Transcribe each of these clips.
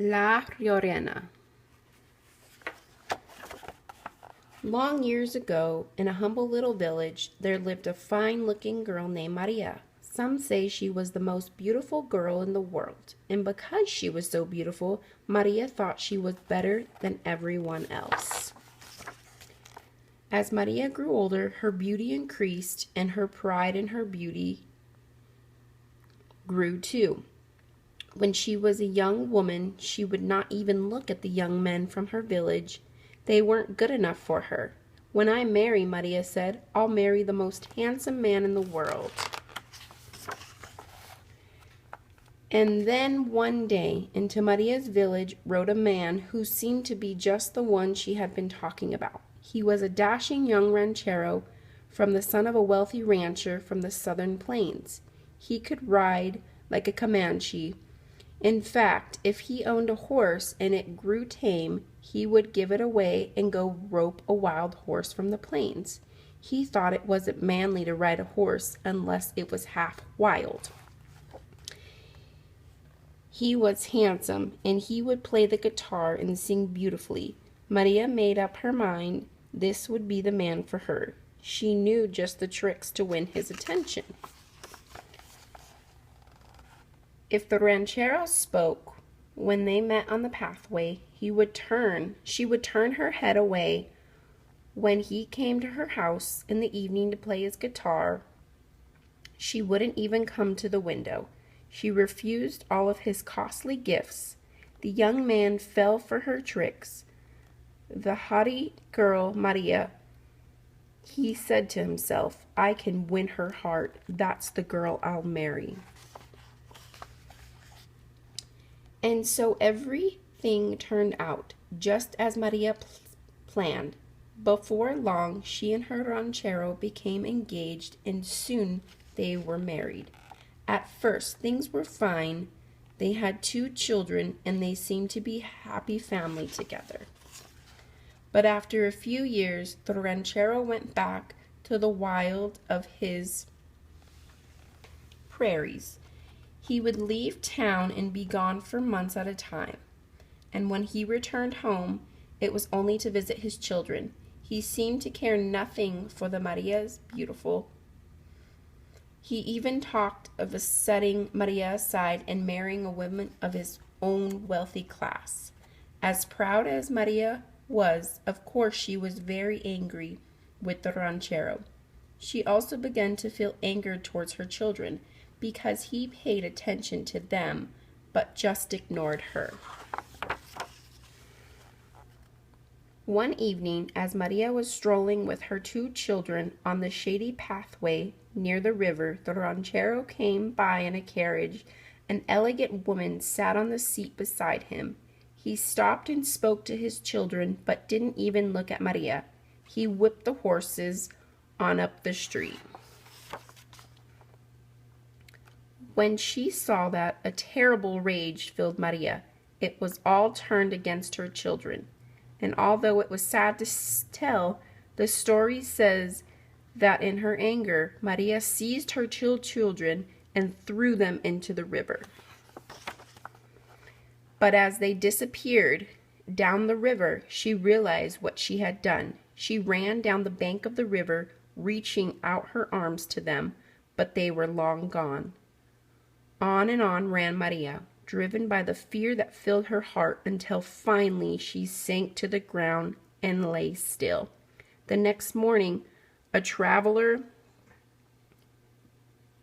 La Llorona. Long years ago, in a humble little village, there lived a fine-looking girl named Maria. Some say she was the most beautiful girl in the world, and because she was so beautiful, Maria thought she was better than everyone else. As Maria grew older, her beauty increased, and her pride in her beauty grew too. When she was a young woman, she would not even look at the young men from her village. They weren't good enough for her. When I marry, Maria said, I'll marry the most handsome man in the world. And then one day, into Maria's village rode a man who seemed to be just the one she had been talking about. He was a dashing young ranchero from the son of a wealthy rancher from the southern plains. He could ride like a Comanche. In fact, if he owned a horse and it grew tame, he would give it away and go rope a wild horse from the plains. He thought it wasn't manly to ride a horse unless it was half wild. He was handsome, and he would play the guitar and sing beautifully. Maria made up her mind this would be the man for her. She knew just the tricks to win his attention. If the ranchero spoke when they met on the pathway, she would turn her head away. When he came to her house in the evening to play his guitar, she wouldn't even come to the window. She refused all of his costly gifts. The young man fell for her tricks. The haughty girl, Maria, he said to himself, I can win her heart. That's the girl I'll marry. And so everything turned out just as Maria planned. Before long, she and her ranchero became engaged, and soon they were married. At first, things were fine. They had 2 children, and they seemed to be a happy family together. But after a few years, the ranchero went back to the wild of his prairies. He would leave town and be gone for months at a time. And when he returned home, it was only to visit his children. He seemed to care nothing for the Maria's beautiful. He even talked of setting Maria aside and marrying a woman of his own wealthy class. As proud as Maria was, of course she was very angry with the ranchero. She also began to feel anger towards her children because he paid attention to them but just ignored her. One evening, as Maria was strolling with her 2 children on the shady pathway near the river, the ranchero came by in a carriage. An elegant woman sat on the seat beside him. He stopped and spoke to his children, but didn't even look at Maria. He whipped the horses on up the street. When she saw that, a terrible rage filled Maria. It was all turned against her children. And although it was sad to tell, the story says that in her anger, Maria seized her 2 children and threw them into the river. But as they disappeared down the river, she realized what she had done. She ran down the bank of the river, reaching out her arms to them, but they were long gone. On and on ran Maria, driven by the fear that filled her heart, until finally she sank to the ground and lay still. The next morning, a traveler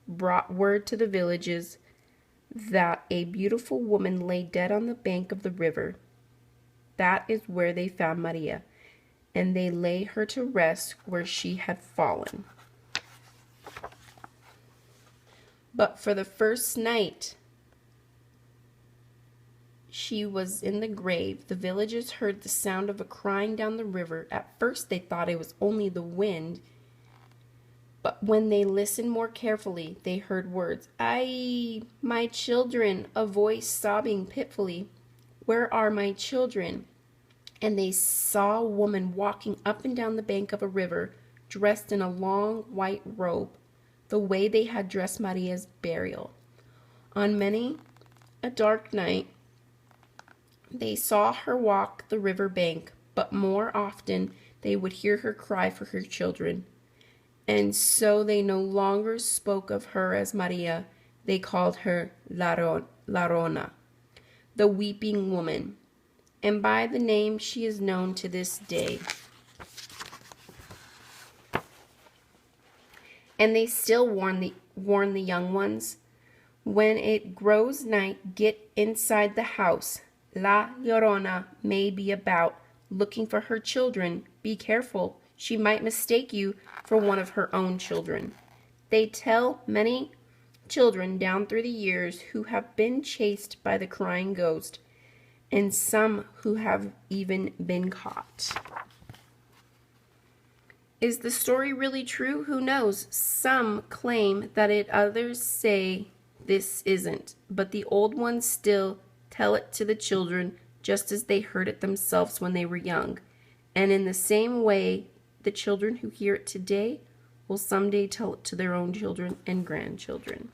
brought word to the villages that a beautiful woman lay dead on the bank of the river. That is where they found Maria, and they lay her to rest where she had fallen. But for the first night she was in the grave, the villagers heard the sound of a crying down the river. At first they thought it was only the wind, but when they listened more carefully, they heard words. "Ay, my children," a voice sobbing pitifully. "Where are my children?" And they saw a woman walking up and down the bank of a river, dressed in a long white robe, the way they had dressed Maria's burial. On many a dark night, They saw her walk the river bank, but more often they would hear her cry for her children. And so they no longer spoke of her as Maria. They called her Llorona, the weeping woman. And by the name she is known to this day. And they still warn the young ones, when it grows night, get inside the house. La Llorona may be about, looking for her children. Be careful, she might mistake you for one of her own children. They tell many children down through the years who have been chased by the crying ghost, and some who have even been caught. Is the story really true? Who knows? Some claim that it, others say this isn't, but the old ones still tell it to the children just as they heard it themselves when they were young. And in the same way, the children who hear it today will someday tell it to their own children and grandchildren.